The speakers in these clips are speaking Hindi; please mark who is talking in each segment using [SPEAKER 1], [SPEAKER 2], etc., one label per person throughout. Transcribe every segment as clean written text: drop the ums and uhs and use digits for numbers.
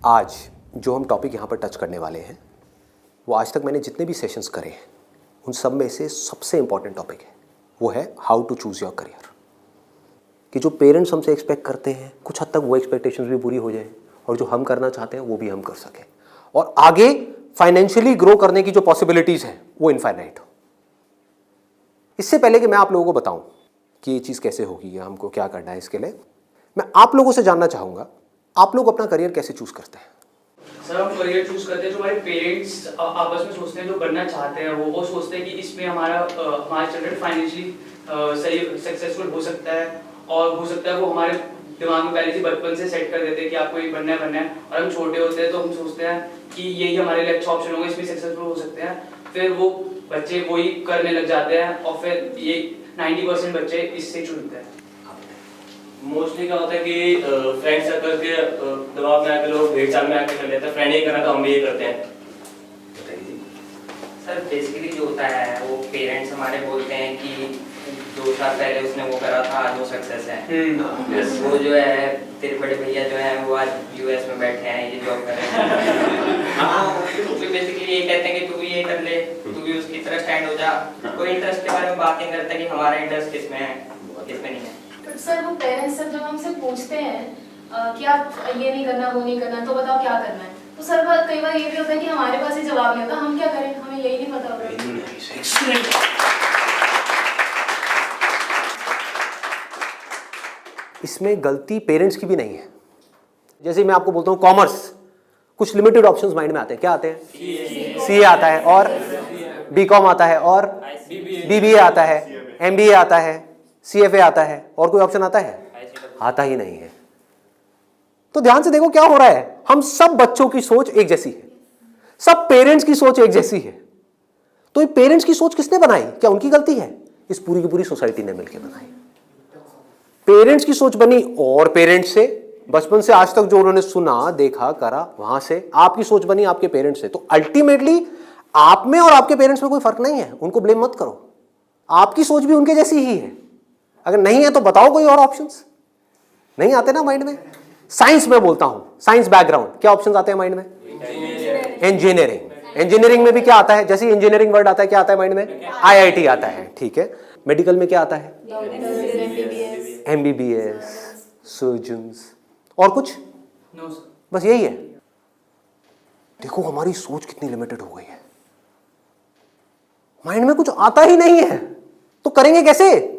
[SPEAKER 1] आज जो हम टॉपिक यहाँ पर टच करने वाले हैं वो आज तक मैंने जितने भी सेशंस करे हैं उन सब में से सबसे इम्पॉर्टेंट टॉपिक है, वो है how to choose your career. कि जो पेरेंट्स हमसे एक्सपेक्ट करते हैं कुछ हद तक वो एक्सपेक्टेशंस भी पूरी हो जाए और जो हम करना चाहते हैं वो भी हम कर सकें और आगे फाइनेंशियली ग्रो करने की जो पॉसिबिलिटीज़ हैं वो इनफाइनाइट हो। इससे पहले कि मैं आप लोगों को बताऊं कि ये चीज़ कैसे होगी या हमको क्या करना है, इसके लिए मैं आप लोगों से जानना चाहूँगा आप लोग अपना करियर कैसे चूज़ करते हैं।
[SPEAKER 2] सर हम करियर चूज करते हैं जो हमारे पेरेंट्स आपस में सोचते हैं, जो बनना चाहते हैं वो सोचते हैं कि इसमें हमारा चिल्ड्रन फाइनेंशियली सही सक्सेसफुल हो सकता है और हो सकता है वो हमारे दिमाग में पहले से बचपन से सेट कर देते हैं कि आपको ये बनना है और हम छोटे होते हैं तो हम सोचते हैं कि यही हमारे लिए अच्छा ऑप्शन होगा, इसमें सक्सेसफुल हो सकते हैं। फिर वो बच्चे वही करने लग जाते हैं और फिर ये 90% बच्चे इससे चुनते हैं।
[SPEAKER 3] मोस्टली क्या होता है कि फ्रेंड सर्कल के दबाव में आके लोग भेड़-चाल में आके कर लेते हैं, फ्रेंड ये करना तो हम भी ये करते हैं।
[SPEAKER 4] सर बेसिकली जो होता है वो पेरेंट्स हमारे बोलते हैं कि 2 साल पहले उसने वो करा था, आज वो सक्सेस है। वो जो है तेरे बड़े भैया जो है वो आज यूएस में बैठे हैं, ये जॉब कर रहे हैं। हाँ, तो बेसिकली ये कहते हैं कि तू भी ये कर ले, तू भी उसकी तरह स्टैंड हो जा। कोई इंटरेस्ट के बारे में बात नहीं करता कि हमारा इंटरेस्ट किसमें है किसमें नहीं है।
[SPEAKER 5] सर वो पेरेंट्स जब हमसे पूछते हैं कि आप ये नहीं करना वो नहीं करना तो बताओ क्या करना है, तो सर कई बार ये भी होता है कि हमारे पास ही जवाब नहीं होता, हम क्या करें, हमें यही नहीं पता होता।
[SPEAKER 1] इसमें गलती पेरेंट्स की भी नहीं है। जैसे मैं आपको बोलता हूँ कॉमर्स, कुछ लिमिटेड ऑप्शंस माइंड में आते हैं। क्या आते हैं? सीए आता है और बीकॉम आता है और बीबीए आता है, एमबीए आता है, सीएफए आता है, और कोई ऑप्शन आता है? आता ही नहीं है। तो ध्यान से देखो क्या हो रहा है। हम सब बच्चों की सोच एक जैसी है, सब पेरेंट्स की सोच एक जैसी है। तो ये पेरेंट्स की सोच किसने बनाई? क्या उनकी गलती है? इस पूरी की पूरी सोसाइटी ने मिलकर बनाई। पेरेंट्स की सोच बनी और पेरेंट्स से बचपन से आज तक जो उन्होंने सुना देखा करा वहां से आपकी सोच बनी आपके पेरेंट्स से। तो अल्टीमेटली आप में और आपके पेरेंट्स में कोई फर्क नहीं है, उनको ब्लेम मत करो। आपकी सोच भी उनके जैसी ही है। अगर नहीं है तो बताओ कोई और ऑप्शंस। नहीं आते ना माइंड में? साइंस में बोलता हूं, साइंस बैकग्राउंड, क्या ऑप्शंस आते हैं माइंड में? इंजीनियरिंग। इंजीनियरिंग में भी क्या आता है? जैसे इंजीनियरिंग वर्ड आता है क्या आता है माइंड में? आईआईटी आता है। ठीक है। मेडिकल में क्या आता है? एमबीबीएस, सर्जन्स, और कुछ?
[SPEAKER 2] नो सर,
[SPEAKER 1] बस यही है। देखो हमारी सोच कितनी लिमिटेड हो गई है। माइंड में कुछ आता ही नहीं है तो करेंगे कैसे?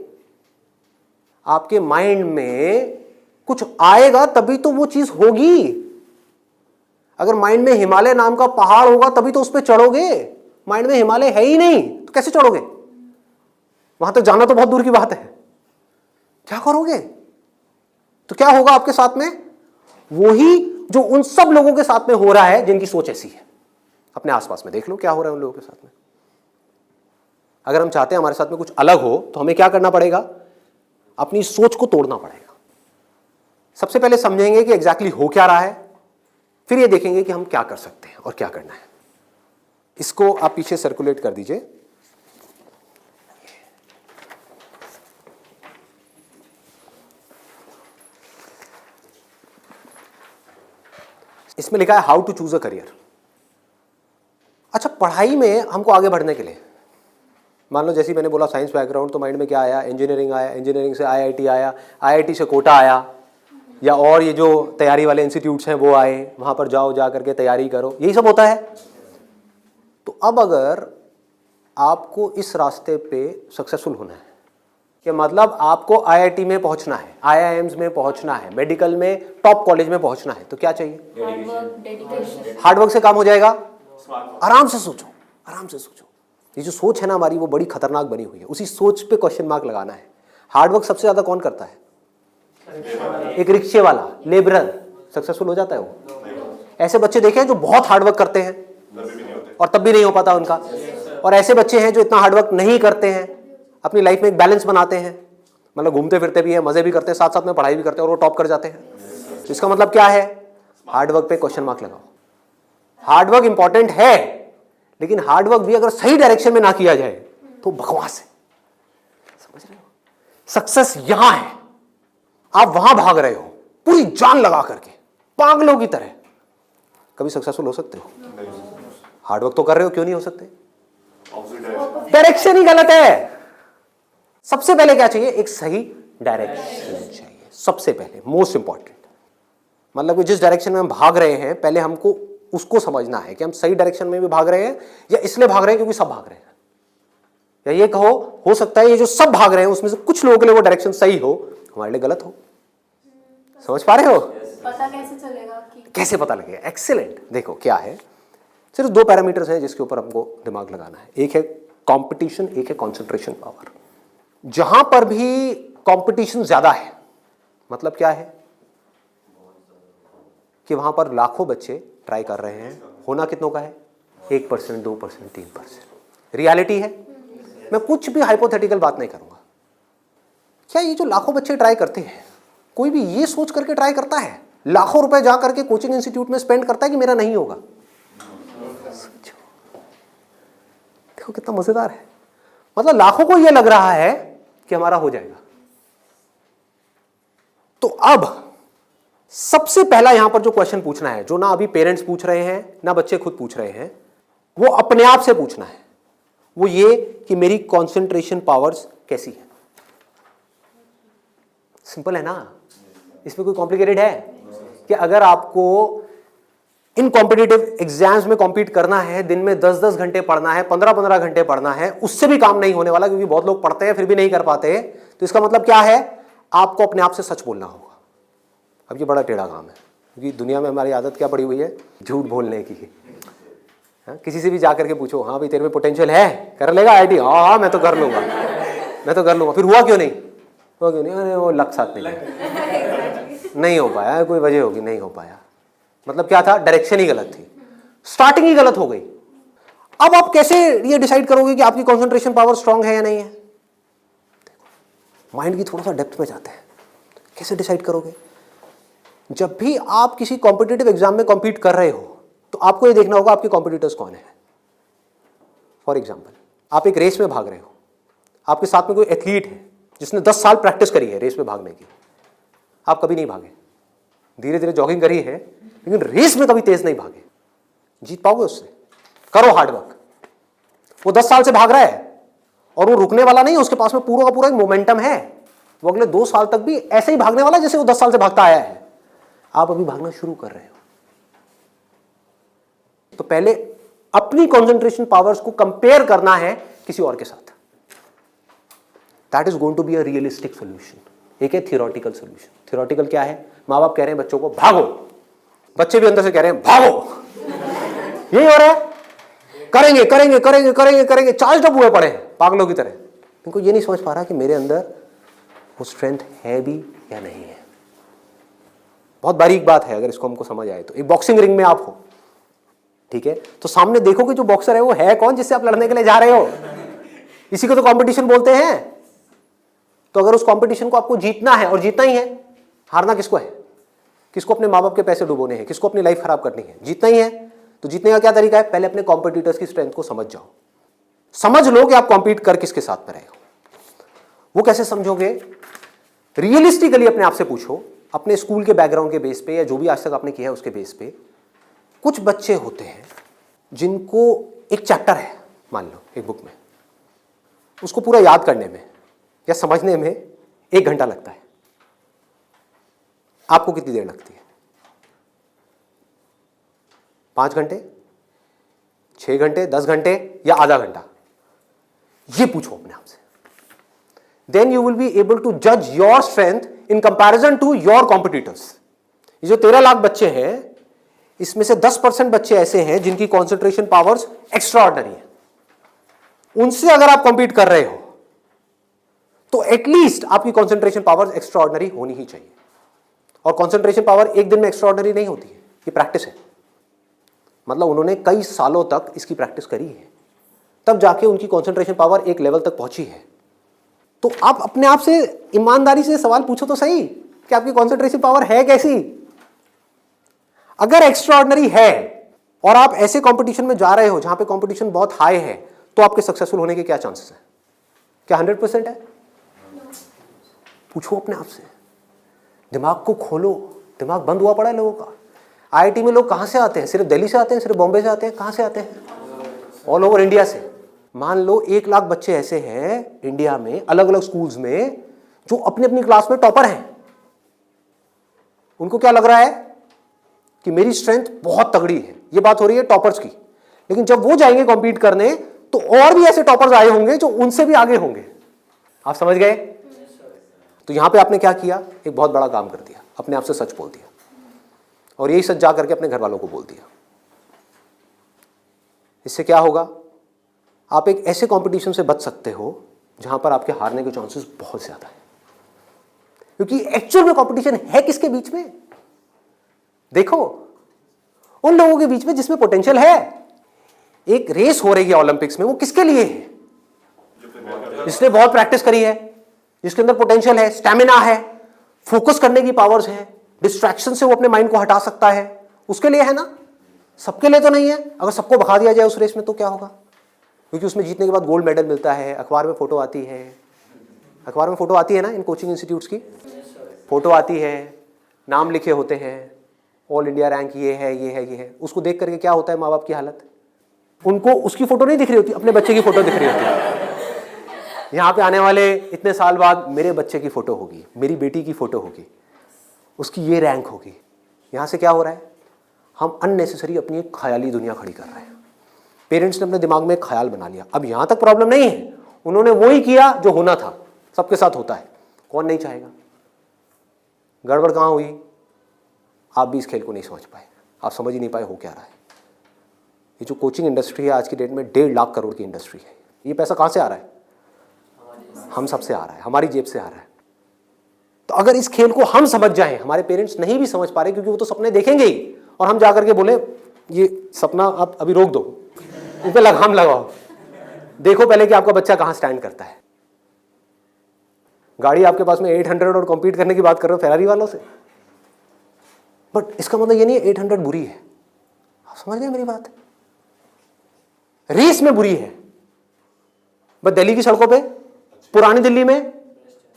[SPEAKER 1] आपके माइंड में कुछ आएगा तभी तो वो चीज होगी। अगर माइंड में हिमालय नाम का पहाड़ होगा तभी तो उस पर चढ़ोगे। माइंड में हिमालय है ही नहीं तो कैसे चढ़ोगे? वहां तक जाना तो बहुत दूर की बात है। क्या करोगे? तो क्या होगा आपके साथ में? वही जो उन सब लोगों के साथ में हो रहा है जिनकी सोच ऐसी है। अपने आसपास में देख लो क्या हो रहा है उन लोगों के साथ में। अगर हम चाहते हैं हमारे साथ में कुछ अलग हो तो हमें क्या करना पड़ेगा? अपनी सोच को तोड़ना पड़ेगा। सबसे पहले समझेंगे कि एग्जैक्टली हो क्या रहा है, फिर ये देखेंगे कि हम क्या कर सकते हैं और क्या करना है। इसको आप पीछे सर्कुलेट कर दीजिए। इसमें लिखा है how to choose a career. अच्छा, पढ़ाई में हमको आगे बढ़ने के लिए मान लो जैसे मैंने बोला साइंस बैकग्राउंड, तो माइंड में क्या आया? इंजीनियरिंग आया, इंजीनियरिंग से आईआईटी आया, आईआईटी से कोटा आया, या और ये जो तैयारी वाले इंस्टीट्यूट्स हैं वो आए, वहाँ पर जाओ, जा करके तैयारी करो, यही सब होता है। तो अब अगर आपको इस रास्ते पे सक्सेसफुल होना है कि मतलब आपको आईआईटी में पहुँचना है, आईआईएम्स में पहुँचना है, मेडिकल में टॉप कॉलेज में पहुँचना है, तो क्या चाहिए? हार्डवर्क से काम हो जाएगा। आराम से सोचो, आराम से सोचो। ये जो सोच है ना हमारी वो बड़ी खतरनाक बनी हुई है। उसी सोच पे क्वेश्चन मार्क लगाना है। हार्डवर्क सबसे ज्यादा कौन करता है? एक रिक्शे वाला, लेबरर सक्सेसफुल हो जाता है वो। ऐसे बच्चे देखे हैं जो बहुत हार्डवर्क करते हैं और तब भी नहीं हो पाता उनका, और ऐसे बच्चे हैं जो इतना हार्डवर्क नहीं करते हैं, अपनी लाइफ में एक बैलेंस बनाते हैं, मतलब घूमते फिरते भी हैं, मजे भी करते हैं, साथ साथ में पढ़ाई भी करते हैं और वो टॉप कर जाते हैं। तो इसका मतलब क्या है? हार्डवर्क पे क्वेश्चन मार्क लगाओ। हार्डवर्क इंपॉर्टेंट है, लेकिन हार्डवर्क भी अगर सही डायरेक्शन में ना किया जाए तो बकवास है। समझ रहे हो? सक्सेस यहां है, आप वहां भाग रहे हो पूरी जान लगा करके पागलों की तरह, कभी सक्सेसफुल हो सकते हो? हार्डवर्क तो कर रहे हो, क्यों नहीं हो सकते? डायरेक्शन ही गलत है। सबसे पहले क्या चाहिए? एक सही डायरेक्शन चाहिए, सबसे पहले, मोस्ट इंपॉर्टेंट। मतलब कि जिस डायरेक्शन में हम भाग रहे हैं, पहले हमको उसको समझना है कि हम सही डायरेक्शन में भी भाग रहे हैं या इसलिए भाग रहे हैं क्योंकि सब भाग रहे हैं। या ये कहो, हो सकता है ये जो सब भाग रहे हैं उसमें से कुछ लोगों के लिए वो डायरेक्शन सही हो, हमारे लिए गलत हो। समझ पा रहे हो?
[SPEAKER 5] पता कैसे चलेगा कि
[SPEAKER 1] कैसे पता लगेगा? एक्सीलेंट। देखो क्या है, सिर्फ 2 पैरामीटर्स हैं जिसके ऊपर हमको दिमाग लगाना है। एक है कंपटीशन, एक है कंसंट्रेशन पावर। जहां पर भी कंपटीशन ज्यादा है, मतलब क्या है कि वहां पर लाखों बच्चे ट्राई कर रहे हैं, होना कितनों का है? 1%, 2%, 3%। रियलिटी है। मैं कुछ भी हाइपोथेटिकल बात नहीं करूंगा। क्या ये जो लाखों बच्चे ट्राई करते हैं, कोई भी ये सोच करके ट्राई करता है, लाखों रुपए जा करके कोचिंग इंस्टीट्यूट में स्पेंड करता है कि मेरा नहीं होगा? देखो कितना मजेदार है। मतलब लाखों को यह लग रहा है कि हमारा हो जाएगा। तो अब सबसे पहला यहां पर जो क्वेश्चन पूछना है, जो ना अभी पेरेंट्स पूछ रहे हैं ना बच्चे खुद पूछ रहे हैं, वो अपने आप से पूछना है। वो ये कि मेरी कंसंट्रेशन पावर्स कैसी है। सिंपल है ना, इसमें कोई कॉम्प्लिकेटेड है? कि अगर आपको इन कॉम्पिटिटिव एग्जाम्स में कॉम्पीट करना है, दिन में 10-10 घंटे पढ़ना है, 15-15 घंटे पढ़ना है, उससे भी काम नहीं होने वाला, क्योंकि बहुत लोग पढ़ते हैं फिर भी नहीं कर पाते। तो इसका मतलब क्या है? आपको अपने आप से सच बोलना होगा। अब ये बड़ा टेढ़ा काम है, क्योंकि दुनिया में हमारी आदत क्या पड़ी हुई है? झूठ बोलने की। हाँ, किसी से भी जा करके पूछो, हाँ भाई तेरे में पोटेंशियल है, कर लेगा आईटी? हाँ मैं तो कर लूंगा, मैं तो कर लूंगा। फिर हुआ क्यों नहीं? हुआ क्यों नहीं? अरे वो लक साथ नहीं हो पाया, कोई वजह होगी, नहीं हो पाया। मतलब क्या था? डायरेक्शन ही गलत थी, स्टार्टिंग ही गलत हो गई। अब आप कैसे ये डिसाइड करोगे कि आपकी कंसंट्रेशन पावर स्ट्रांग है या नहीं है? माइंड की थोड़ा सा डेप्थ में जाते हैं। कैसे डिसाइड करोगे? जब भी आप किसी कॉम्पिटिटिव एग्जाम में कॉम्पीट कर रहे हो, तो आपको ये देखना होगा आपके कॉम्पिटिटर्स कौन है। फॉर एग्जाम्पल, आप एक रेस में भाग रहे हो, आपके साथ में कोई एथलीट है जिसने 10 साल प्रैक्टिस करी है रेस में भागने की। आप कभी नहीं भागे, धीरे धीरे जॉगिंग करी है, लेकिन रेस में कभी तेज नहीं भागे। जीत पाओगे उससे? करो हार्डवर्क। वो 10 साल से भाग रहा है और वो रुकने वाला नहीं है, उसके पास में पूरा का पूरा एक मोमेंटम है। वो अगले 2 साल तक भी ऐसे ही भागने वाला है जैसे वो 10 साल से भागता आया है। आप अभी भागना शुरू कर रहे हो, तो पहले अपनी कंसंट्रेशन पावर्स को कंपेयर करना है किसी और के साथ। That is going to be a realistic solution. एक है थियोरेटिकल सोल्यूशन। थियोरेटिकल क्या है? माँ बाप कह रहे हैं बच्चों को भागो, बच्चे भी अंदर से कह रहे हैं भागो। यही हो रहा है, करेंगे करेंगे करेंगे करेंगे करेंगे, चार्ज अप हुए पड़े हैं पागलों की तरह। इनको ये नहीं समझ पा रहा कि मेरे अंदर वो स्ट्रेंथ है भी या नहीं है। बहुत बारीक बात है, अगर इसको हमको समझ आए तो। एक बॉक्सिंग रिंग में आप हो, ठीक है, तो सामने देखो कि जो बॉक्सर है वो है कौन जिससे आप लड़ने के लिए जा रहे हो। इसी को तो कंपटीशन बोलते हैं। तो अगर उस कंपटीशन को आपको जीतना है, और जीतना ही है, हारना किसको है? किसको अपने माँ बाप के पैसे डुबोने हैं? किसको अपनी लाइफ खराब करनी है? जीतना ही है। तो जीतने का क्या तरीका है? पहले अपने कॉम्पिटिटर्स की स्ट्रेंथ को समझ जाओ। समझ लो कि आप कॉम्पीट कर किसके साथ में रहे हो। वो कैसे समझोगे? रियलिस्टिकली अपने आप से पूछो, अपने स्कूल के बैकग्राउंड के बेस पे या जो भी आज तक आपने किया है उसके बेस पे। कुछ बच्चे होते हैं जिनको एक चैप्टर है, मान लो एक बुक में, उसको पूरा याद करने में या समझने में 1 घंटा लगता है। आपको कितनी देर लगती है? 5 घंटे, 6 घंटे, 10 घंटे या आधा घंटा? ये पूछो अपने आप से। Then you will be able to जज your strength in comparison to your competitors. ये जो 13 लाख बच्चे हैं, इसमें से 10% बच्चे ऐसे हैं जिनकी कॉन्सेंट्रेशन पावर्स एक्स्ट्रा ऑर्डिनरी है। उनसे अगर आप कॉम्पीट कर रहे हो तो एटलीस्ट आपकी कॉन्सेंट्रेशन पावर्स एक्स्ट्रा ऑर्डिनरी होनी ही चाहिए। और कॉन्सेंट्रेशन पावर एक दिन में एक्स्ट्रा ऑर्डिनरी नहीं होती है, ये प्रैक्टिस है। मतलब उन्होंने कई सालों तक इसकी प्रैक्टिस करी है, तब जाके उनकी कॉन्सेंट्रेशन पावर एक लेवल तक पहुंची है। तो आप अपने आप से ईमानदारी से सवाल पूछो तो सही कि आपकी कॉन्सेंट्रेशन पावर है कैसी। अगर एक्स्ट्रा ऑर्डिनरी है और आप ऐसे कंपटीशन में जा रहे हो जहां पे कंपटीशन बहुत हाई है, तो आपके सक्सेसफुल होने के क्या चांसेस हैं? क्या 100% है? पूछो अपने आप से, दिमाग को खोलो। दिमाग बंद हुआ पड़ा है लोगों का। आईआईटी में लोग कहाँ से आते हैं? सिर्फ दिल्ली से आते हैं, सिर्फ बॉम्बे से आते हैं? कहाँ से आते हैं? ऑल ओवर इंडिया से। मान लो 1 लाख बच्चे ऐसे हैं इंडिया में अलग अलग स्कूल्स में जो अपनी अपनी क्लास में टॉपर हैं। उनको क्या लग रहा है कि मेरी स्ट्रेंथ बहुत तगड़ी है। ये बात हो रही है टॉपर्स की। लेकिन जब वो जाएंगे कॉम्पीट करने तो और भी ऐसे टॉपर्स आए होंगे जो उनसे भी आगे होंगे। आप समझ गए? तो यहां पे आपने क्या किया? एक बहुत बड़ा काम कर दिया, अपने आप से सच बोल दिया और यही सच जा करके अपने घर वालों को बोल दिया। इससे क्या होगा? आप एक ऐसे कंपटीशन से बच सकते हो जहां पर आपके हारने के चांसेस बहुत ज्यादा है, क्योंकि एक्चुअल में कंपटीशन है किसके बीच में? देखो, उन लोगों के बीच में जिसमें पोटेंशियल है। एक रेस हो रही है ओलंपिक्स में, वो किसके लिए है? जिसने बहुत प्रैक्टिस करी है, जिसके अंदर पोटेंशियल है, स्टैमिना है, फोकस करने की पावर्स है, डिस्ट्रैक्शन से वो अपने माइंड को हटा सकता है, उसके लिए है ना। सबके लिए तो नहीं है। अगर सबको भगा दिया जाए उस रेस में तो क्या होगा? क्योंकि उसमें जीतने के बाद गोल्ड मेडल मिलता है, अखबार में फोटो आती है। अखबार में फोटो आती है ना, इन कोचिंग इंस्टीट्यूट्स की फोटो आती है, नाम लिखे होते हैं, ऑल इंडिया रैंक ये है, ये है, ये है। उसको देख करके क्या होता है माँ बाप की हालत? उनको उसकी फोटो नहीं दिख रही होती, अपने बच्चे की फोटो दिख रही होती है। यहाँ पे आने वाले इतने साल बाद मेरे बच्चे की फोटो होगी, मेरी बेटी की फोटो होगी, उसकी ये रैंक होगी। यहाँ से क्या हो रहा है? हम अननेसेसरी अपनी एक ख्याली दुनिया खड़ी कर रहे हैं। पेरेंट्स ने अपने दिमाग में एक ख्याल बना लिया। अब यहाँ तक प्रॉब्लम नहीं है, उन्होंने वो ही किया जो होना था। सबके साथ होता है, कौन नहीं चाहेगा? गड़बड़ कहाँ हुई? आप भी इस खेल को नहीं समझ पाए, आप समझ ही नहीं पाए हो क्या रहा है। ये जो कोचिंग इंडस्ट्री है आज की डेट में 1.5 लाख करोड़ की इंडस्ट्री है। ये पैसा कहाँ से आ रहा है? हम सबसे आ रहा है, हमारी जेब से आ रहा है। तो अगर इस खेल को हम समझ जाएं, हमारे पेरेंट्स नहीं भी समझ पा रहे क्योंकि वो तो सपने देखेंगे ही, और हम जाकर के बोले ये सपना आप अभी रोक दो, उस पर लगाम लगाओ, देखो पहले कि आपका बच्चा कहाँ स्टैंड करता है। गाड़ी आपके पास में 800 और कॉम्पीट करने की बात कर रहे हो फेरारी वालों से, बट इसका मतलब ये नहीं है 800 बुरी है। आप समझ गए मेरी बात? रेस में बुरी है, बट दिल्ली की सड़कों पे, पुरानी दिल्ली में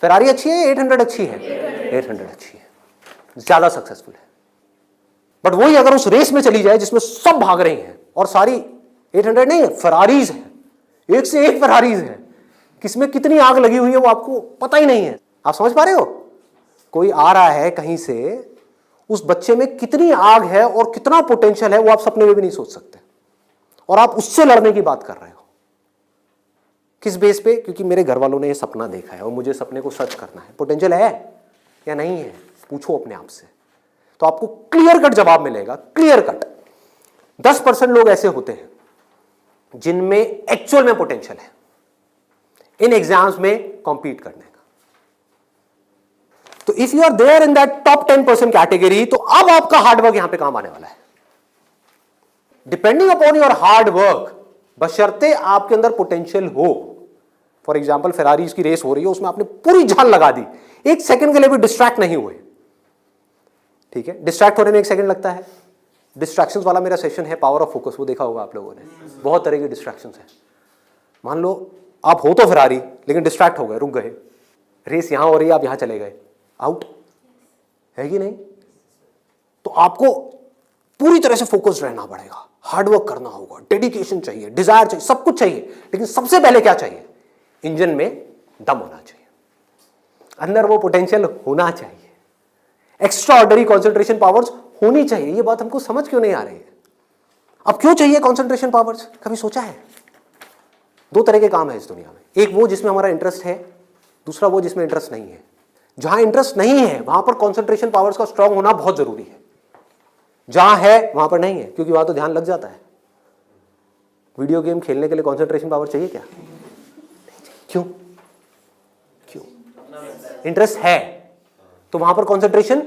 [SPEAKER 1] फेरारी अच्छी है, 800 अच्छी है? 800 अच्छी है, ज्यादा सक्सेसफुल है। बट वही अगर उस रेस में चली जाए जिसमें सब भाग रही हैं और सारी 800 नहीं है, फरारीज है, एक से एक फरारीज है, किसमें कितनी आग लगी हुई है वो आपको पता ही नहीं है। आप समझ पा रहे हो? कोई आ रहा है कहीं से, उस बच्चे में कितनी आग है और कितना पोटेंशियल है वो आप सपने में भी नहीं सोच सकते, और आप उससे लड़ने की बात कर रहे हो। किस बेस पे? क्योंकि मेरे घर वालों ने ये सपना देखा है और मुझे सपने को सच करना है। पोटेंशियल है या नहीं है? पूछो अपने आप से, तो आपको क्लियर कट जवाब मिलेगा। क्लियर कट 10% लोग ऐसे होते हैं जिनमें एक्चुअल में पोटेंशियल है इन एग्जाम्स में कॉम्पीट करने का। तो if you are there in that top 10% category, तो अब आपका हार्डवर्क यहां पे काम आने वाला है। Depending upon your hard work, बशर्ते आपके अंदर पोटेंशियल हो। फॉर एग्जाम्पल फेरारीज की रेस हो रही है, उसमें आपने पूरी जान लगा दी, एक सेकंड के लिए भी डिस्ट्रैक्ट नहीं हुए। ठीक है, डिस्ट्रैक्ट होने में 1 सेकंड लगता है। डिस्ट्रैक्शंस वाला मेरा सेशन है पावर ऑफ फोकस, वो देखा होगा आप लोगों ने। बहुत तरह की डिस्ट्रैक्शंस है। मान लो आप हो तो फेरारी, लेकिन डिस्ट्रैक्ट हो गए, रुक गए, रेस यहां हो रही है, आप यहां चले गए, आउट है कि नहीं? तो आपको पूरी तरह से फोकस्ड रहना पड़ेगा, हार्डवर्क करना होगा, डेडिकेशन चाहिए, डिजायर चाहिए, सब कुछ चाहिए। लेकिन सबसे पहले क्या चाहिए? इंजन में दम होना चाहिए, अंदर वो पोटेंशियल होना चाहिए, एक्स्ट्रा ऑर्डिनरी कॉन्सेंट्रेशन पावर्स होनी चाहिए। ये बात हमको समझ क्यों नहीं आ रही है? अब क्यों चाहिए कॉन्सेंट्रेशन पावर्स? कभी सोचा है? 2 तरह के काम है इस दुनिया में, एक वो जिसमें हमारा इंटरेस्ट है, दूसरा वो जिसमें इंटरेस्ट नहीं है। जहां इंटरेस्ट नहीं है वहां पर कॉन्सेंट्रेशन पावर्स का स्ट्रांग होना बहुत जरूरी है, जहां है वहां पर नहीं है, क्योंकि वहां तो ध्यान लग जाता है। वीडियो गेम खेलने के लिए कॉन्सेंट्रेशन पावर चाहिए क्या? क्यों? क्यों? इंटरेस्ट है तो वहां पर कॉन्सेंट्रेशन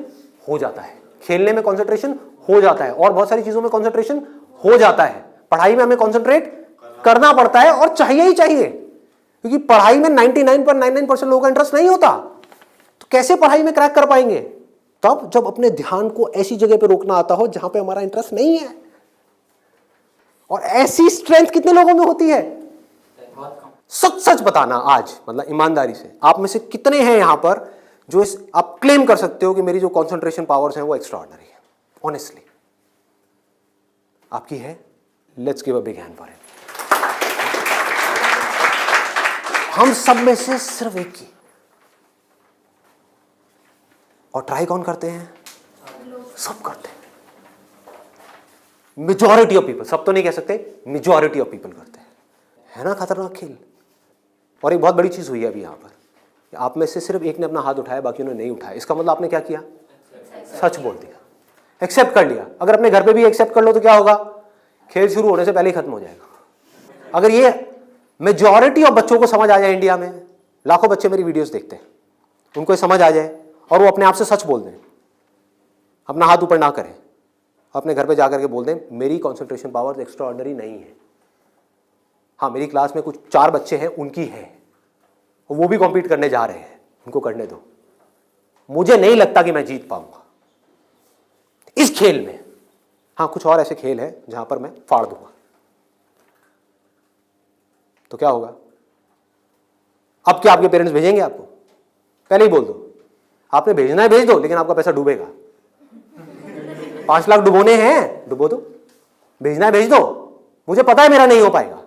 [SPEAKER 1] हो जाता है, खेलने में कॉन्सेंट्रेशन हो जाता है, और बहुत सारी चीजों में कॉन्सेंट्रेशन हो जाता है। पढ़ाई में हमें कॉन्सेंट्रेट करना पड़ता है, और चाहिए ही चाहिए, क्योंकि पढ़ाई में 99.99% लोगों का इंटरेस्ट नहीं होता। तो कैसे पढ़ाई में क्रैक कर पाएंगे? तब जब अपने ध्यान को ऐसी जगह पे रोकना आता हो जहां पे हमारा इंटरेस्ट नहीं है। और ऐसी स्ट्रेंथ कितने लोगों में होती है? सच सच बताना आज, मतलब ईमानदारी से, आप में से कितने हैं यहां पर जो आप क्लेम कर सकते हो कि मेरी जो कॉन्सेंट्रेशन पावर्स हैं वो एक्स्ट्रा ऑर्डिनरी है? ऑनेस्टली आपकी है, let's give a big hand for it. हम सब में से सिर्फ एक की, और ट्राई कौन करते हैं? सब करते हैं। मेजॉरिटी ऑफ पीपल, सब तो नहीं कह सकते, मेजॉरिटी ऑफ पीपल करते हैं। है ना खतरनाक खेल। और एक बहुत बड़ी चीज हुई है अभी यहां पर, आप में से सिर्फ एक ने अपना हाथ उठाया, बाकी ने नहीं उठाया। इसका मतलब आपने क्या किया? सच बोल दिया, एक्सेप्ट कर लिया। अगर अपने घर पे भी एक्सेप्ट कर लो तो क्या होगा? खेल शुरू होने से पहले ही खत्म हो जाएगा। अगर ये मेजॉरिटी ऑफ बच्चों को समझ आ जाए, इंडिया में लाखों बच्चे मेरी वीडियोस देखते हैं, उनको ये समझ आ जाए और वो अपने आप से सच बोल दें, अपना हाथ ऊपर ना करें, अपने घर पे जाकर के बोल दें मेरी कंसंट्रेशन पावर एक्स्ट्रा ऑर्डिनरी नहीं है। हाँ, मेरी क्लास में कुछ 4 बच्चे हैं, उनकी है, और वो भी कॉम्पीट करने जा रहे हैं, उनको करने दो। मुझे नहीं लगता कि मैं जीत पाऊंगा इस खेल में। हाँ, कुछ और ऐसे खेल हैं जहां पर मैं फाड़ दूंगा, तो क्या होगा? अब क्या आपके पेरेंट्स भेजेंगे आपको? पहले ही बोल दो, आपने भेजना है भेज दो, लेकिन आपका पैसा डूबेगा। 5 लाख डुबोने हैं, डुबो दो। भेजना है भेज दो, मुझे पता है मेरा नहीं हो पाएगा।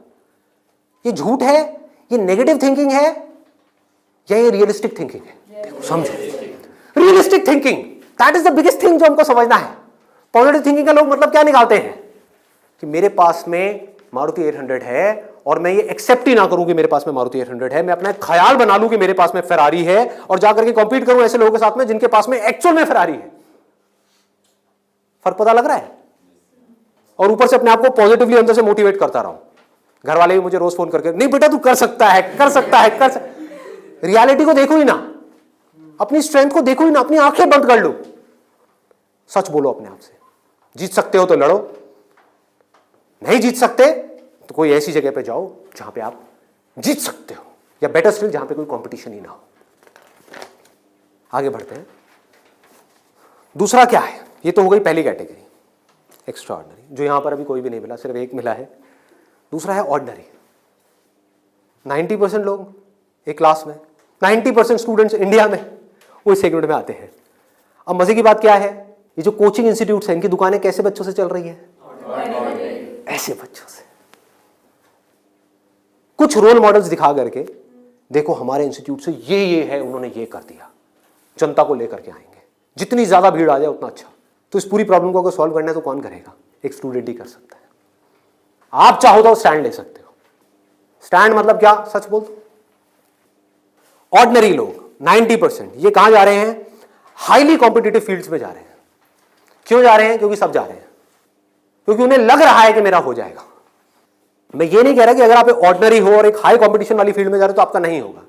[SPEAKER 1] ये झूठ है, ये नेगेटिव थिंकिंग है, या ये रियलिस्टिक थिंकिंग है? समझो, realistic thinking, that is the biggest thing जो हमको समझना है। पॉजिटिव थिंकिंग का लोग मतलब क्या निकालते हैं कि मेरे पास में मारुति 800 है, और मैं ये एक्सेप्ट ही ना करूं कि मेरे पास में मारुति 800 है, मैं अपना एक ख्याल बना लूं कि मेरे पास में फेरारी है, और जाकर के कॉम्पीट करूं ऐसे लोगों के साथ में जिनके पास में एक्चुअल में फेरारी है। फर्क पता लग रहा है? और ऊपर से अपने आप को पॉजिटिवली अंदर से मोटिवेट करता रहा हूं। घर वाले भी मुझे रोज फोन करके, नहीं बेटा तू कर सकता है, कर सकता है, कर सकता। रियलिटी को देखो ही ना, अपनी स्ट्रेंथ को देखो ही ना, अपनी आंखें बंद कर लो, सच बोलो अपने आप से। जीत सकते हो तो लड़ो, नहीं जीत सकते तो कोई ऐसी जगह पे जाओ जहां पे आप जीत सकते हो, या बेटर स्टिल जहां पे कोई कंपटीशन ही ना हो। आगे बढ़ते हैं। दूसरा क्या है? ये तो हो गई पहली कैटेगरी, एक्स्ट्रा ऑर्डिनरी, जो यहां पर अभी कोई भी नहीं मिला, सिर्फ एक मिला है। दूसरा है ऑर्डिनरी। 90% लोग एक क्लास में, 90% स्टूडेंट्स इंडिया में वो इस सेगमेंट में आते हैं। अब मजे की बात क्या है, ये जो कोचिंग इंस्टीट्यूट्स हैं, इनकी दुकानें कैसे बच्चों से चल रही है? ऐसे बच्चों से। कुछ रोल मॉडल्स दिखा करके, देखो हमारे इंस्टीट्यूट से ये है, उन्होंने ये कर दिया, जनता को लेकर के आएंगे। जितनी ज्यादा भीड़ आ जाए उतना अच्छा। तो इस पूरी प्रॉब्लम को अगर सॉल्व करना है तो कौन करेगा? एक स्टूडेंट ही कर सकता है। आप चाहो तो स्टैंड ले सकते हो। स्टैंड मतलब क्या? सच बोल दो। ऑर्डिनरी लोग 90% ये कहां जा रहे हैं? हाईली कॉम्पिटिटिव फील्ड्स में जा रहे हैं। क्यों जा रहे हैं? क्योंकि सब जा रहे हैं, क्योंकि उन्हें लग रहा है कि मेरा हो जाएगा। मैं ये नहीं कह रहा कि अगर आप ऑर्डिनरी हो और एक हाई कॉम्पिटिशन वाली फील्ड में जा रहे हो तो आपका नहीं होगा।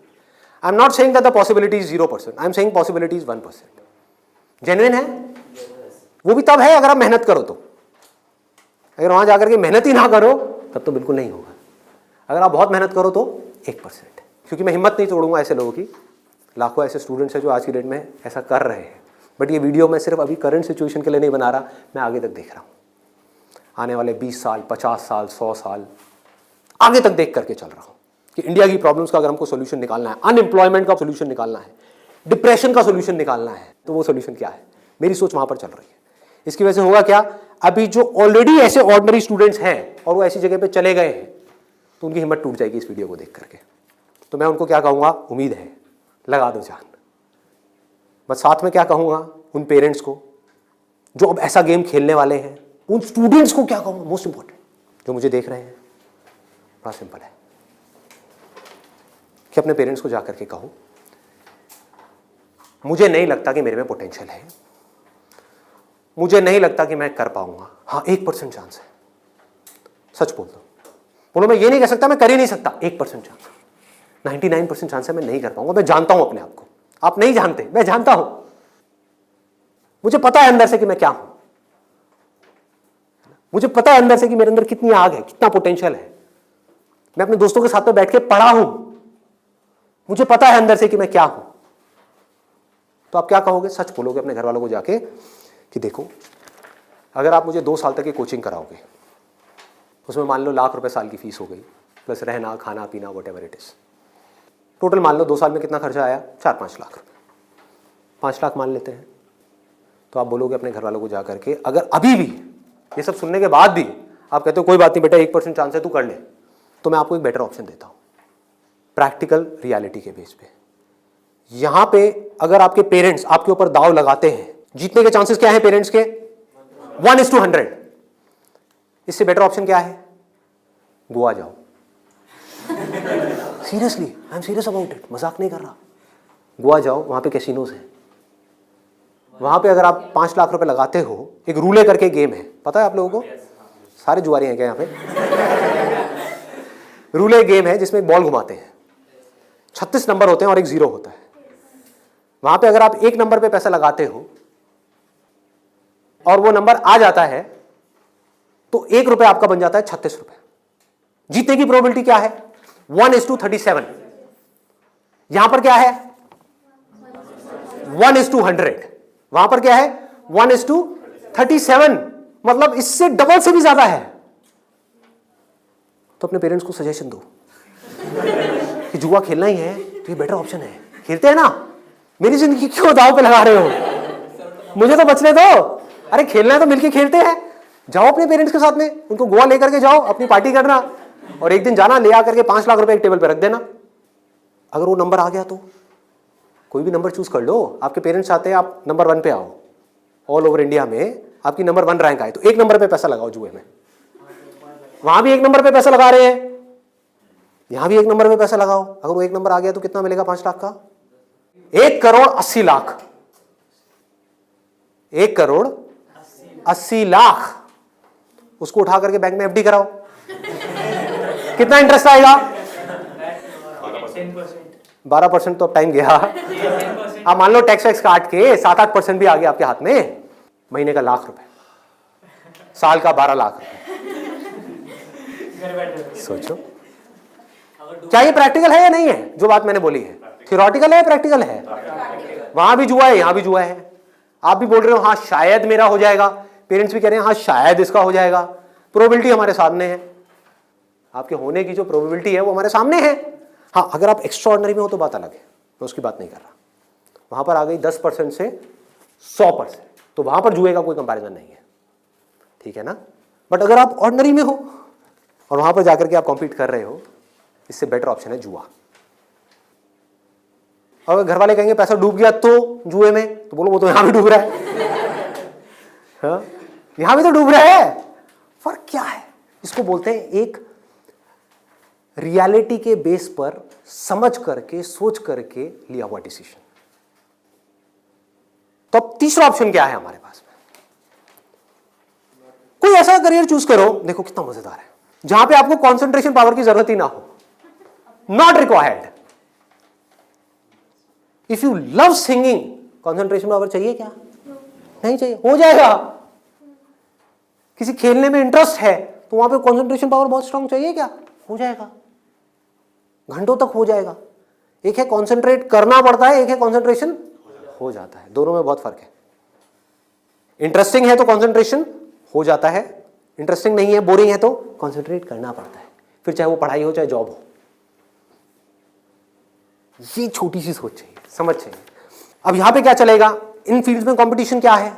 [SPEAKER 1] I am not saying that the possibility is 0%, I am saying possibility is 1%। Genuine है वो भी तब है अगर आप मेहनत करो तो। अगर वहां जाकर के मेहनत ही ना करो तब तो बिल्कुल नहीं होगा। अगर आप बहुत मेहनत करो तो 1%। क्योंकि मैं हिम्मत नहीं तोड़ूंगा ऐसे लोगों की। लाखों ऐसे स्टूडेंट्स हैं जो आज की डेट में ऐसा कर रहे हैं। बट ये वीडियो मैं सिर्फ अभी करंट सिचुएशन के लिए नहीं बना रहा, मैं आगे तक देख रहा हूँ। आने वाले 20 साल, 50 साल, 100 साल आगे तक देख करके चल रहा हूँ कि इंडिया की प्रॉब्लम्स का अगर हमको सोल्यूशन निकालना है, अनएम्प्लॉयमेंट का सोल्यूशन निकालना है, डिप्रेशन का सोल्यूशन निकालना है, तो वो सोल्यूशन क्या है? मेरी सोच वहां पर चल रही है। इसकी वजह से होगा क्या? अभी जो ऑलरेडी ऐसे ऑर्डिनरी स्टूडेंट्स हैं और वो ऐसी जगह पे चले गए हैं, तो उनकी हिम्मत टूट जाएगी इस वीडियो को देख करके। तो मैं उनको क्या कहूँगा? उम्मीद है, लगा दो जान। बस साथ में क्या कहूँगा उन पेरेंट्स को जो अब ऐसा गेम खेलने वाले हैं, उन स्टूडेंट्स को क्या कहूँगा? मोस्ट इंपॉर्टेंट जो मुझे देख रहे हैं, बड़ा सिंपल है कि अपने पेरेंट्स को जाकर के कहो मुझे नहीं लगता कि मेरे में पोटेंशियल है, मुझे नहीं लगता कि मैं कर पाऊंगा। हाँ, 1% चांस है। सच बोल दो। बोलो मैं ये नहीं कह सकता मैं कर ही नहीं सकता, 1% चांस, 99% चांस है मैं नहीं कर पाऊंगा। मैं जानता हूं अपने आप को, आप नहीं जानते, मैं जानता हूं। मुझे पता है अंदर से कि मैं क्या हूं, मुझे पता है अंदर से कि मेरे अंदर कितनी आग है, कितना पोटेंशियल है। मैं अपने दोस्तों के साथ में बैठ के पढ़ा हूं, मुझे पता है अंदर से कि मैं क्या हूं। तो आप क्या कहोगे? सच बोलोगे अपने घर वालों को जाके कि देखो अगर आप मुझे 2 साल तक की कोचिंग कराओगे, उसमें मान लो ₹1,00,000 साल की फीस हो गई, प्लस रहना खाना पीना what ever it is, total मान लो 2 साल में कितना खर्चा आया? 4-5 लाख रुपए। 5 लाख मान लेते हैं। तो आप बोलोगे अपने घर वालों को जाकर के, अगर अभी भी ये सब सुनने के बाद भी आप कहते हो कोई बात नहीं बेटा 1% चांस है तू कर ले, तो मैं आपको एक बेटर ऑप्शन देता हूँ प्रैक्टिकल रियलिटी के बेस पे। यहां पे अगर आपके पेरेंट्स आपके ऊपर दाव लगाते हैं, जीतने के चांसेस क्या है पेरेंट्स के? 1:100। इससे बेटर ऑप्शन क्या है? गोवा जाओ। Seriously, I am serious about it, मजाक नहीं कर रहा। गोवा जाओ, वहां पे कैसीनोज हैं। वहां पे अगर आप 5 लाख रुपए लगाते हो, एक रूले करके गेम है, पता है आप लोगों को? सारे जुआरी हैं क्या यहाँ पे? रूले गेम है जिसमें एक बॉल घुमाते हैं, 36 नंबर होते हैं और एक 0 होता है। वहां पे अगर आप 1 नंबर पे पैसा लगाते हो और वो नंबर आ जाता है तो 1 रुपए आपका बन जाता है 36 रुपए। जीतने की प्रोबेबिलिटी क्या है? 1:37। यहां पर क्या है? 1:100। वहां पर क्या है? 1:37, मतलब इससे डबल से भी ज्यादा है। तो अपने पेरेंट्स को सजेशन दो कि जुआ खेलना ही है तो ये बेटर ऑप्शन है, खेलते हैं ना। मेरी जिंदगी क्यों दांव पे लगा रहे हो? मुझे तो बचने दो। अरे खेलना है तो मिलके खेलते हैं। जाओ अपने पेरेंट्स के साथ में, उनको गोवा लेकर के जाओ, अपनी पार्टी करना, और एक दिन जाना ले आकर के 5 लाख रुपए एक टेबल पे रख देना। अगर वो नंबर आ गया तो कोई भी नंबर चूज कर लो। आपके पेरेंट्स चाहते हैं आप नंबर 1 पे आओ, ऑल ओवर इंडिया में आपकी नंबर 1 रैंक आए, तो 1 नंबर पे पैसा लगाओ जुए में। वहां भी 1 नंबर पे पैसा लगा रहे हैं, यहां भी 1 नंबर पे पैसा लगाओ। अगर वो 1 नंबर आ गया तो कितना मिलेगा? 5 लाख का 1,80,00,000। 1,80,00,000 उसको उठा करके बैंक में एफडी कराओ। कितना इंटरेस्ट आएगा? 12%। तो अब टाइम गया। आप मान लो टैक्स वैक्स काट के 7-8% भी आ गया आपके हाथ में, महीने का 1,00,000 रुपए, साल का 12 लाख रुपए। सोचो क्या ये प्रैक्टिकल है या नहीं है? जो बात मैंने बोली है थियोरेटिकल है, प्रैक्टिकल है। वहां भी जुआ है, यहां भी जुआ है। आप भी बोल रहे हो हाँ शायद मेरा हो जाएगा, पेरेंट्स भी कह रहे हैं हाँ शायद इसका हो जाएगा। प्रोबेबिलिटी हमारे सामने है, आपके होने की जो प्रोबेबिलिटी है वो हमारे सामने है। हाँ अगर आप एक्स्ट्राऑर्डिनरी में हो तो बात अलग है, मैं उसकी बात नहीं कर रहा। वहां पर आ गई 10% से 100%, तो वहां पर जुए का कोई कंपैरिजन नहीं है, ठीक है ना। बट अगर आप ऑर्डिनरी में हो और वहां पर जाकर के आप कॉम्पीट कर रहे हो, इससे बेटर ऑप्शन है जुआ। और घर वाले कहेंगे पैसा डूब गया तो जुए में, तो बोलो वो तो यहां भी डूब रहा है। हाँ? यहां भी तो डूब रहा है। फर्क क्या है? इसको बोलते हैं एक रियलिटी के बेस पर समझ करके सोच करके लिया हुआ डिसीजन। तो अब तीसरा ऑप्शन क्या है हमारे पास में? कोई ऐसा करियर चूज करो, देखो कितना मजेदार है, जहां पे आपको कंसंट्रेशन पावर की जरूरत ही ना हो, not required. If you love singing, concentration power चाहिए क्या? नहीं चाहिए, हो जाएगा। किसी खेलने में इंटरेस्ट है तो वहां पे कंसंट्रेशन पावर बहुत स्ट्रांग चाहिए क्या? हो जाएगा, घंटों तक हो जाएगा। एक है कंसंट्रेट करना पड़ता है, एक है कंसंट्रेशन हो जाता है। दोनों में बहुत फर्क है। इंटरेस्टिंग है तो कंसंट्रेशन हो जाता है, इंटरेस्टिंग नहीं है, बोरिंग है तो कंसंट्रेट करना पड़ता है, फिर चाहे वो पढ़ाई हो चाहे जॉब हो। ये छोटी सी सोच चाहिए, समझ चाहिए। अब यहां पे क्या चलेगा? इन फील्ड्स में कंपटीशन क्या है?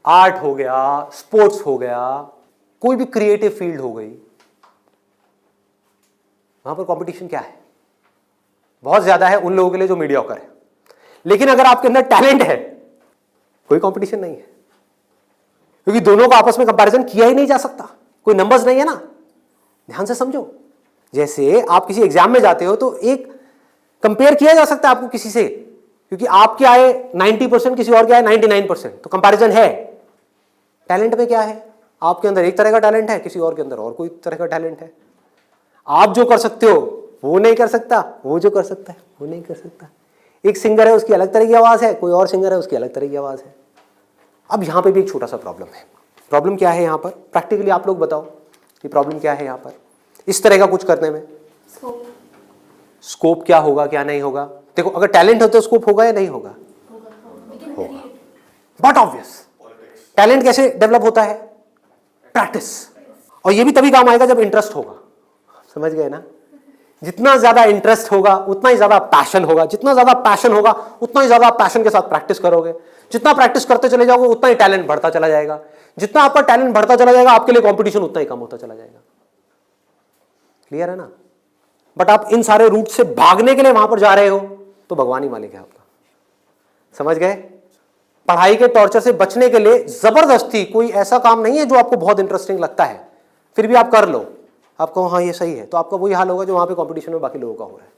[SPEAKER 1] आर्ट हो गया, स्पोर्ट्स हो गया, कोई भी क्रिएटिव फील्ड हो गई, वहां पर कंपटीशन क्या है? बहुत ज्यादा है उन लोगों के लिए जो मीडियोकर है। लेकिन अगर आपके अंदर टैलेंट है, कोई कंपटीशन नहीं है, क्योंकि दोनों को आपस में कंपैरिजन किया ही नहीं जा सकता, कोई नंबर्स नहीं है ना। ध्यान से समझो, जैसे आप किसी एग्जाम में जाते हो तो एक कंपेयर किया जा सकता है आपको किसी से, क्योंकि आपके आए 90%, किसी और के आए 99%, तो कंपैरिजन है। टैलेंट में क्या है? आपके अंदर एक तरह का टैलेंट है, किसी और के अंदर और कोई तरह का टैलेंट है। आप जो कर सकते हो वो नहीं कर सकता, वो जो कर सकता है वो नहीं कर सकता। एक सिंगर है उसकी अलग तरह की आवाज है, कोई और सिंगर है उसकी अलग तरह की आवाज है। अब यहां पे भी एक छोटा सा प्रॉब्लम है। प्रॉब्लम क्या है यहां पर? प्रैक्टिकली आप लोग बताओ कि प्रॉब्लम क्या है यहां पर इस तरह का कुछ करने में? स्कोप क्या होगा, क्या नहीं होगा? देखो अगर टैलेंट हो तो स्कोप होगा या नहीं होगा? होगा। बट ऑब्वियस, टैलेंट कैसे डेवलप होता है? प्रैक्टिस। और ये भी तभी काम आएगा जब इंटरेस्ट होगा। समझ गए ना? जितना ज्यादा इंटरेस्ट होगा उतना ही ज्यादा पैशन होगा, जितना ज्यादा पैशन होगा उतना ही ज्यादा पैशन के साथ प्रैक्टिस करोगे, जितना प्रैक्टिस करते चले जाओगे उतना ही टैलेंट बढ़ता चला जाएगा, जितना आपका टैलेंट बढ़ता चला जाएगा आपके लिए कंपटीशन उतना ही कम होता चला जाएगा। क्लियर है ना? बट आप इन सारे रूट से भागने के लिए वहां पर जा रहे हो तो भगवान ही मालिक है आपका। समझ गए? पढ़ाई के टॉर्चर से बचने के लिए जबरदस्ती कोई ऐसा काम नहीं है जो आपको बहुत इंटरेस्टिंग लगता है फिर भी आप कर लो, आप कहो हाँ ये सही है, तो आपका वही हाल होगा जो वहां पे कंपटीशन में बाकी लोगों का हो रहा है।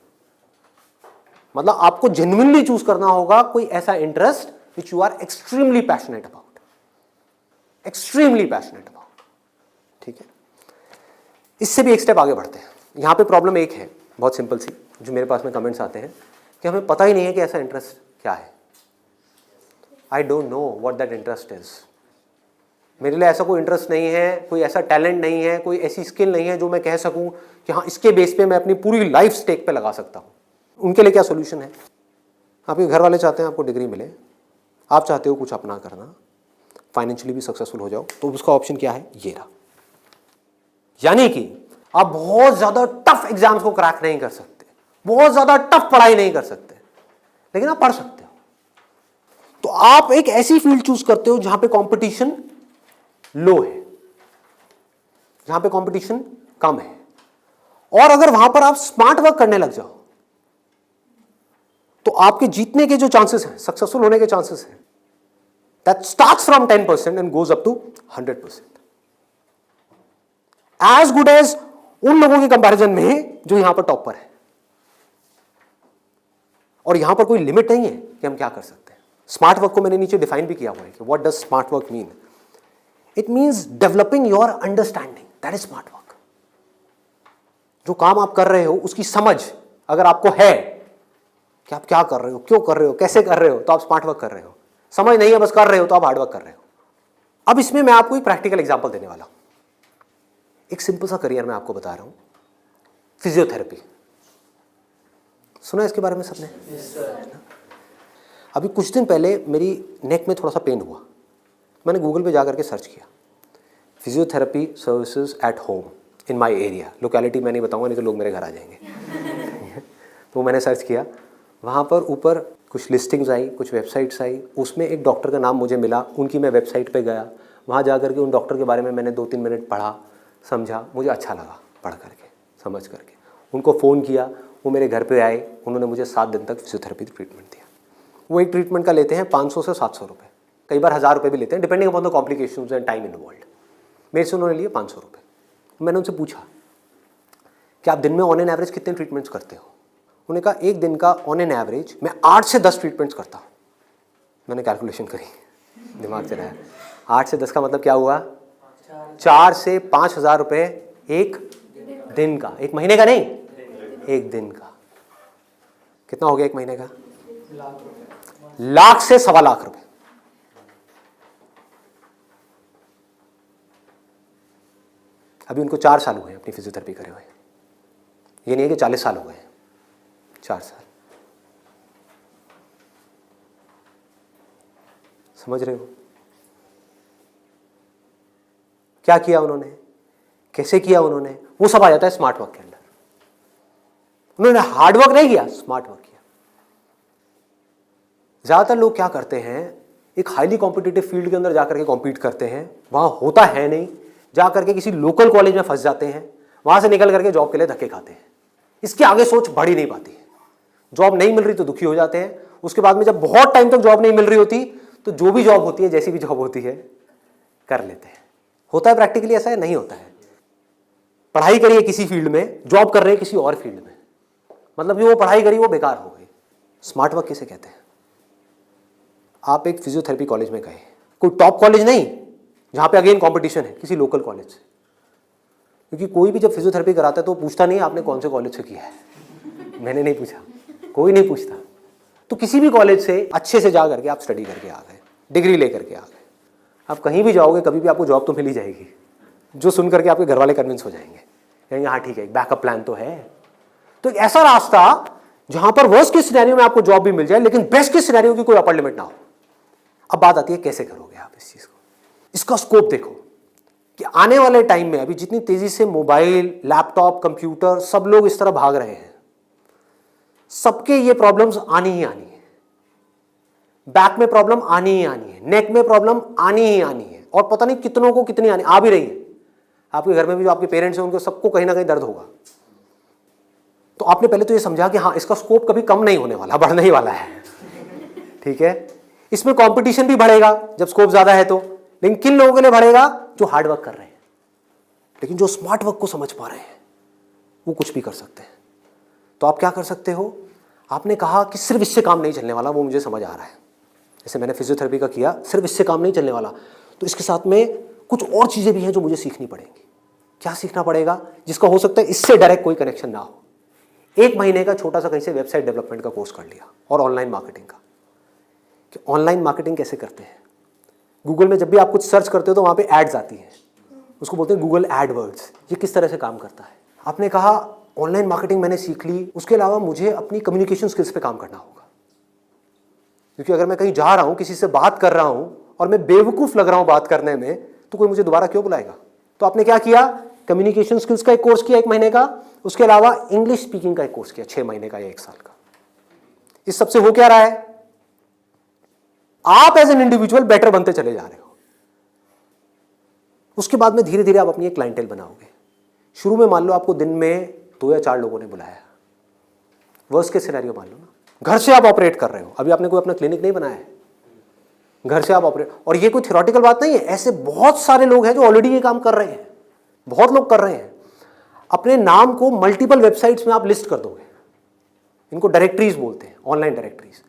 [SPEAKER 1] मतलब आपको जेन्युइनली चूज करना होगा कोई ऐसा interest which you are extremely passionate about, extremely passionate about. ठीक है, इससे भी एक स्टेप आगे बढ़ते हैं। यहां पे प्रॉब्लम एक है बहुत सिंपल सी, जो मेरे पास में कमेंट्स आते हैं कि हमें पता ही नहीं है कि ऐसा इंटरेस्ट क्या है। I don't know what that interest is. मेरे लिए ऐसा कोई इंटरेस्ट नहीं है, कोई ऐसा टैलेंट नहीं है, कोई ऐसी स्किल नहीं है जो मैं कह सकूं कि हाँ इसके बेस पे मैं अपनी पूरी लाइफ स्टेक पे लगा सकता हूं। उनके लिए क्या सोल्यूशन है? आपके घर वाले चाहते हैं आपको डिग्री मिले, आप चाहते हो कुछ अपना करना, फाइनेंशियली भी सक्सेसफुल हो जाओ, तो उसका ऑप्शन क्या है? ये रहा। यानी कि आप बहुत ज्यादा टफ एग्जाम्स को क्रैक नहीं कर सकते, बहुत ज्यादा टफ पढ़ाई नहीं कर सकते, लेकिन आप पढ़ सकते हो। तो आप एक ऐसी फील्ड चूज करते हो जहां पे कंपटीशन लो है, जहां पे कंपटीशन कम है, और अगर वहां पर आप स्मार्ट वर्क करने लग जाओ तो आपके जीतने के जो चांसेस हैं, सक्सेसफुल होने के चांसेस हैं, that starts from 10% and goes up to 100%, as good as उन लोगों के कंपैरिजन में जो यहां पर टॉपर है। और यहां पर कोई लिमिट नहीं है कि हम क्या कर सकते हैं। स्मार्ट वर्क को मैंने नीचे डिफाइन भी किया हुआ है कि what does smart work mean. It means developing your understanding, that is smart work. जो काम आप कर रहे हो उसकी समझ अगर आपको है कि आप क्या कर रहे हो, क्यों कर रहे हो, कैसे कर रहे हो, तो आप स्मार्ट वर्क कर रहे हो। समझ नहीं है बस कर रहे हो तो आप हार्ड वर्क कर रहे हो। अब इसमें मैं आपको एक प्रैक्टिकल एग्जांपल देने वाला हूं। एक सिंपल सा करियर मैं आपको बता रहा हूं, फिजियोथेरेपी। सुना इसके बारे में सबने? अभी कुछ दिन पहले मेरी नेक में थोड़ा सा पेन हुआ, मैंने गूगल पे जाकर के सर्च किया physiotherapy services at home in my area. Locality मैं नहीं बताऊंगा, नहीं तो लोग मेरे घर आ जाएंगे। तो मैंने सर्च किया, वहाँ पर ऊपर कुछ लिस्टिंग्स आई, कुछ वेबसाइट्स आई, उसमें एक डॉक्टर का नाम मुझे मिला, उनकी मैं वेबसाइट पे गया, वहाँ जा करके उन डॉक्टर के बारे में मैंने 2-3 मिनट पढ़ा, समझा, मुझे अच्छा लगा पढ़ करके, समझ करके। उनको फ़ोन किया, वो मेरे घर पे आए, उन्होंने मुझे 7 दिन तक फिजियोथेरेपी ट्रीटमेंट दिया। वो एक ट्रीटमेंट का लेते हैं 500 से 700 रुपये, कई बार 1000 रुपये भी लेते हैं, depending upon the complications and time involved. मेरे से उन्होंने लिए 500 रुपये। मैंने उनसे पूछा कि आप दिन में ऑन एन एवरेज कितने ट्रीटमेंट्स करते हो? उन्होंने कहा एक दिन का ऑन एन एवरेज मैं 8 से 10 ट्रीटमेंट्स करता हूँ। मैंने कैलकुलेशन करी, दिमाग चलाया, 8 से 10 का मतलब क्या हुआ? 4 से 5,000 रुपये एक दिन का, एक महीने का नहीं, एक दिन का। कितना हो गया एक महीने का? लाख से 1.25 लाख रुपए। अभी उनको 4 साल हुए अपनी फिजियोथेरेपी करे हुए, ये नहीं है कि 40 साल हो गए, 4 साल। समझ रहे हो क्या किया उन्होंने, कैसे किया उन्होंने? वो सब आ जाता है स्मार्ट वर्क के अंदर। उन्होंने हार्ड वर्क नहीं किया, स्मार्ट वर्क किया। ज्यादातर लोग क्या करते हैं, एक हाईली कॉम्पिटिटिव फील्ड के अंदर जाकर के कॉम्पीट करते हैं, वहां होता है नहीं, जाकर के किसी लोकल कॉलेज में फंस जाते हैं, वहां से निकल करके जॉब के लिए धक्के खाते हैं। इसके आगे सोच बढ़ ही नहीं पाती है। जॉब नहीं मिल रही तो दुखी हो जाते हैं, उसके बाद में जब बहुत टाइम तक जॉब नहीं मिल रही होती तो जो भी जॉब होती है, जैसी भी जॉब होती है, कर लेते हैं। होता है प्रैक्टिकली ऐसा है? नहीं होता है। पढ़ाई करिए किसी फील्ड में, जॉब कर रहे हैं किसी और फील्ड में, मतलब जो वो पढ़ाई करी वो बेकार हो गई। स्मार्ट वर्क किसे कहते हैं? आप एक फिजियोथेरेपी कॉलेज में गए, कोई टॉप कॉलेज नहीं जहां पे अगेन कंपटीशन है, किसी लोकल कॉलेज से। क्योंकि कोई भी जब फिजियोथेरेपी कराता है तो पूछता नहीं आपने कौन से कॉलेज से किया है। मैंने नहीं पूछा, कोई नहीं पूछता। तो किसी भी कॉलेज से अच्छे से जा करके आप स्टडी करके आ गए, डिग्री लेकर के आ गए, आप कहीं भी जाओगे कभी भी आपको जॉब तो मिल ही जाएगी, जो सुन करके आपके घर वाले कन्विंस हो जाएंगे, कहेंगे हाँ ठीक है, बैकअप प्लान तो है। तो एक ऐसा रास्ता जहां पर वर्स्ट केस सिनेरियो में आपको जॉब भी मिल जाए, लेकिन बेस्ट केस सिनेरियो की कोई अपर लिमिट ना हो। अब बात आती है कैसे करोगे आप इस चीज को। इसका स्कोप देखो, कि आने वाले टाइम में अभी जितनी तेजी से मोबाइल, लैपटॉप, कंप्यूटर सब लोग इस तरह भाग रहे हैं, सबके ये प्रॉब्लम्स आनी ही आनी है। बैक में प्रॉब्लम आनी ही आनी है, नेक में प्रॉब्लम आनी ही आनी है, और पता नहीं कितनों को कितनी आनी आ भी रही है। आपके घर में भी जो आपके पेरेंट्स हैं उनको सबको कहीं ना कहीं दर्द होगा। तो आपने पहले तो ये समझा कि हाँ, इसका स्कोप कभी कम नहीं होने वाला, बढ़ने ही वाला है। ठीक है, इसमें कंपटीशन भी बढ़ेगा जब स्कोप ज्यादा है तो, लेकिन किन लोगों के लिए बढ़ेगा? जो हार्ड वर्क कर रहे हैं, लेकिन जो स्मार्ट वर्क को समझ पा रहे हैं वो कुछ भी कर सकते हैं। तो आप क्या कर सकते हो? आपने कहा कि सिर्फ इससे काम नहीं चलने वाला, वो मुझे समझ आ रहा है, जैसे मैंने फिजियोथेरेपी का किया, सिर्फ इससे काम नहीं चलने वाला, तो इसके साथ में कुछ और चीजें भी हैं जो मुझे सीखनी पड़ेंगी। क्या सीखना पड़ेगा? जिसका हो सकता है इससे डायरेक्ट कोई कनेक्शन ना हो। 1 महीने का छोटा सा कहीं से वेबसाइट डेवलपमेंट का कोर्स कर लिया, और ऑनलाइन मार्केटिंग का, कि ऑनलाइन मार्केटिंग कैसे करते हैं। गूगल में जब भी आप कुछ सर्च करते हो तो वहाँ पे एड्स आती हैं, उसको बोलते हैं गूगल एडवर्ड्स। ये किस तरह से काम करता है? आपने कहा ऑनलाइन मार्केटिंग मैंने सीख ली, उसके अलावा मुझे अपनी कम्युनिकेशन स्किल्स पे काम करना होगा, क्योंकि अगर मैं कहीं जा रहा हूँ, किसी से बात कर रहा हूँ और मैं बेवकूफ़ लग रहा हूँ बात करने में, तो कोई मुझे दोबारा क्यों बुलाएगा? तो आपने क्या किया? कम्युनिकेशन स्किल्स का एक कोर्स किया 1 महीने का, उसके अलावा इंग्लिश स्पीकिंग का एक कोर्स किया 6 महीने का या 1 साल का। इस सबसे हो क्या रहा है? आप एज एन इंडिविजुअल बेटर बनते चले जा रहे हो। उसके बाद में धीरे धीरे आप अपनी एक क्लाइंटेल बनाओगे। शुरू में मान लो आपको दिन में 2 या 4 लोगों ने बुलाया, वर्स्ट केस सिनेरियो मान लो ना, घर से आप ऑपरेट कर रहे हो, अभी आपने कोई अपना क्लिनिक नहीं बनाया है, घर से आप ऑपरेट, और ये कोई थ्योरेटिकल बात नहीं है, ऐसे बहुत सारे लोग हैं जो ऑलरेडी ये काम कर रहे हैं, बहुत लोग कर रहे हैं। अपने नाम को मल्टीपल वेबसाइट्स में आप लिस्ट कर दोगे, इनको डायरेक्टरीज बोलते हैं, ऑनलाइन डायरेक्टरीज।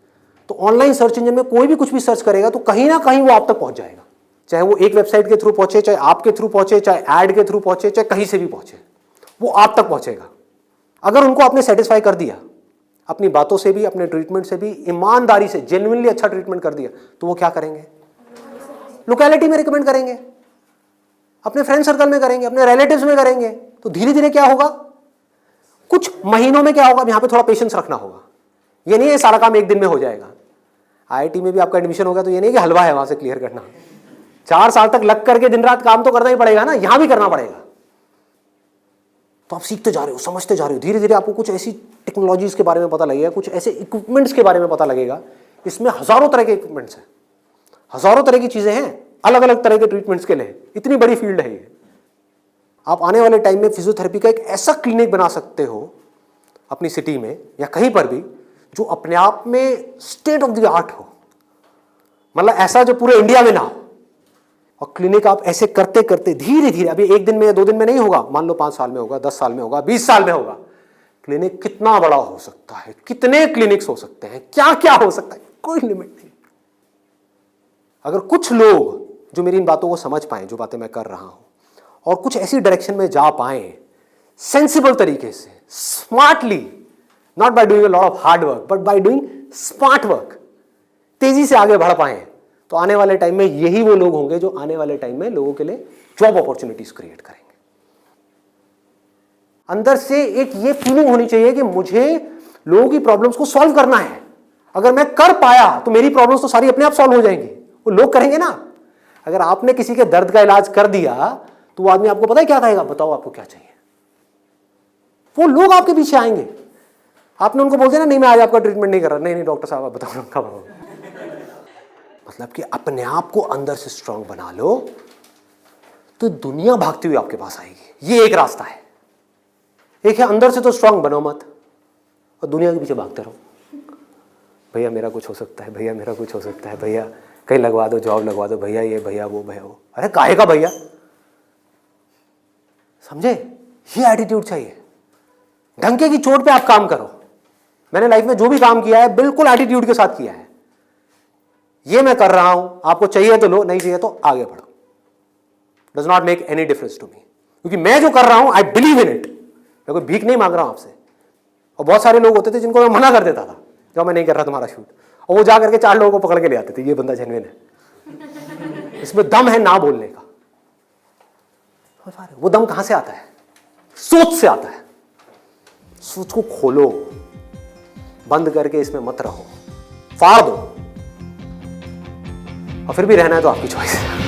[SPEAKER 1] तो ऑनलाइन सर्च इंजन में कोई भी कुछ भी सर्च करेगा तो कहीं ना कहीं वो आप तक पहुंच जाएगा, चाहे वो एक वेबसाइट के थ्रू पहुंचे, चाहे आपके थ्रू पहुंचे, चाहे ऐड के थ्रू पहुंचे, चाहे कहीं से भी पहुंचे, वो आप तक पहुंचेगा। अगर उनको आपने सेटिस्फाई कर दिया, अपनी बातों से भी, अपने ट्रीटमेंट से भी, ईमानदारी से, जेन्युइनली अच्छा ट्रीटमेंट कर दिया, तो वो क्या करेंगे? लोकेलिटी में रिकमेंड करेंगे, अपने फ्रेंड सर्कल में करेंगे, अपने रिलेटिव्स में करेंगे। तो धीरे धीरे क्या होगा? कुछ महीनों में क्या होगा? यहां पे थोड़ा पेशेंस रखना होगा। ये नहीं है सारा काम 1 दिन में हो जाएगा। आईआईटी में भी आपका एडमिशन हो गया तो ये नहीं कि हलवा है वहां से क्लियर करना, 4 साल तक लग करके दिन रात काम तो करना ही पड़ेगा ना, यहां भी करना पड़ेगा। तो आप सीखते जा रहे हो, समझते जा रहे हो, धीरे धीरे आपको कुछ ऐसी टेक्नोलॉजीज के बारे में पता लगेगा, कुछ ऐसे इक्विपमेंट्स के बारे में पता लगेगा। इसमें हजारों तरह के इक्विपमेंट्स हैं, हजारों तरह की चीजें हैं, अलग अलग तरह के ट्रीटमेंट्स के लिए। इतनी बड़ी फील्ड है ये। आप आने वाले टाइम में फिजियोथेरेपी का एक ऐसा क्लिनिक बना सकते हो अपनी सिटी में या कहीं पर भी, जो अपने आप में स्टेट ऑफ द आर्ट हो, मतलब ऐसा जो पूरे इंडिया में ना हो। और क्लिनिक आप ऐसे करते करते धीरे धीरे, अभी 1 दिन में या 2 दिन में नहीं होगा, मान लो 5 साल में होगा, 10 साल में होगा, 20 साल में होगा। क्लिनिक कितना बड़ा हो सकता है, कितने क्लिनिक्स हो सकते हैं, क्या क्या हो सकता है, कोई लिमिट नहीं। अगर कुछ लोग जो मेरी इन बातों को समझ पाए, जो बातें मैं कर रहा हूं, और कुछ ऐसी डायरेक्शन में जा पाए सेंसिबल तरीके से, smartly, not by doing a lot of hard work but by doing smart work, तेजी से आगे बढ़ पाए, तो आने वाले टाइम में यही वो लोग होंगे जो आने वाले टाइम में लोगों के लिए जॉब अपॉर्चुनिटीज क्रिएट करेंगे। अंदर से एक ये फीलिंग होनी चाहिए कि मुझे लोगों की प्रॉब्लम्स को सॉल्व करना है। अगर मैं कर पाया तो मेरी प्रॉब्लम्स तो सारी अपने आप सॉल्व हो जाएंगी, वो लोग करेंगे ना। अगर आपने किसी के दर्द का इलाज कर दिया तो वो आदमी आपको पता है क्या कहेगा? बताओ आपको क्या चाहिए। वो लोग आपके पीछे आएंगे। आपने उनको बोल दिया ना, नहीं मैं आज आपका ट्रीटमेंट नहीं कर रहा, नहीं डॉक्टर साहब आप बताओ कब आओ। मतलब कि अपने आप को अंदर से स्ट्रांग बना लो तो दुनिया भागती हुई आपके पास आएगी। ये एक रास्ता है। एक है अंदर से तो स्ट्रांग बनो मत और दुनिया के पीछे भागते रहो। भैया मेरा कुछ हो सकता है, भैया मेरा कुछ हो सकता है, भैया कहीं लगवा दो, जॉब लगवा दो, भैया ये भैया वो भैया वो। अरे काहे का भैया, समझे? ये एटीट्यूड चाहिए। डंके की चोट पे आप काम करो। मैंने लाइफ में जो भी काम किया है बिल्कुल एटीट्यूड के साथ किया है। ये मैं कर रहा हूं, आपको चाहिए तो लो, नहीं चाहिए तो आगे बढ़ो। Does not make any difference to me, क्योंकि मैं जो कर रहा हूं आई बिलीव इन इट। मैं कोई भीख नहीं मांग रहा हूं आपसे। और बहुत सारे लोग होते थे जिनको मैं मना कर देता था, जो मैं नहीं कर रहा तुम्हारा शूट, और वो जा करके 4 लोगों को पकड़ के ले आते थे, ये बंदा जेन्युइन है, इसमें दम है ना बोलने का। वो दम कहां से आता है? सोच से आता है। सोच को खोलो, बंद करके इसमें मत रहो, फाड़ दो। और फिर भी रहना है तो आपकी चॉइस है।